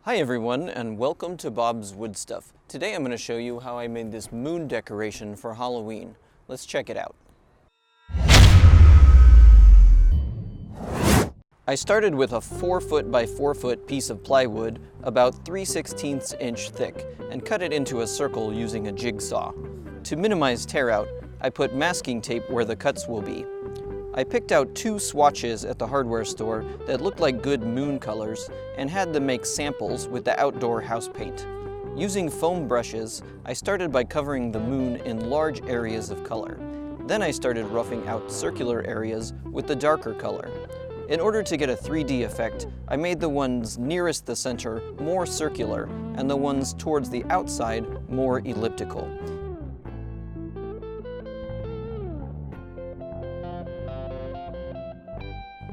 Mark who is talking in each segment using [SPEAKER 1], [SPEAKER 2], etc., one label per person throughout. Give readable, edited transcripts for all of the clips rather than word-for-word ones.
[SPEAKER 1] Hi everyone, and welcome to Bob's Wood Stuff. Today I'm going to show you how I made this moon decoration for Halloween. Let's check it out. I started with a 4-foot by 4-foot piece of plywood about 3/16 inch thick and cut it into a circle using a jigsaw. To minimize tear out, I put masking tape where the cuts will be. I picked out 2 swatches at the hardware store that looked like good moon colors and had them make samples with the outdoor house paint. Using foam brushes, I started by covering the moon in large areas of color. Then I started roughing out circular areas with the darker color. In order to get a 3D effect, I made the ones nearest the center more circular and the ones towards the outside more elliptical.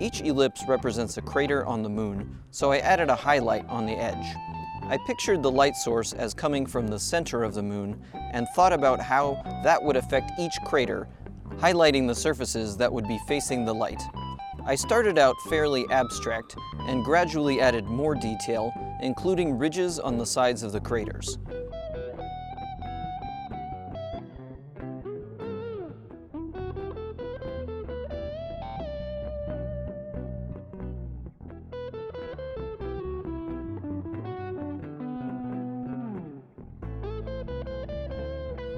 [SPEAKER 1] Each ellipse represents a crater on the moon, so I added a highlight on the edge. I pictured the light source as coming from the center of the moon and thought about how that would affect each crater, highlighting the surfaces that would be facing the light. I started out fairly abstract and gradually added more detail, including ridges on the sides of the craters.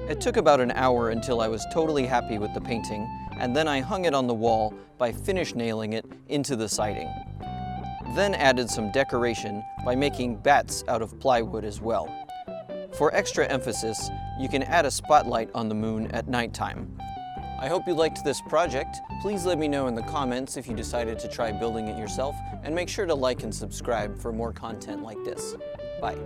[SPEAKER 1] It took about an hour until I was totally happy with the painting, and then I hung it on the wall by finish nailing it into the siding. Then added some decoration by making bats out of plywood as well. For extra emphasis, you can add a spotlight on the moon at nighttime. I hope you liked this project. Please let me know in the comments if you decided to try building it yourself, and make sure to like and subscribe for more content like this. Bye.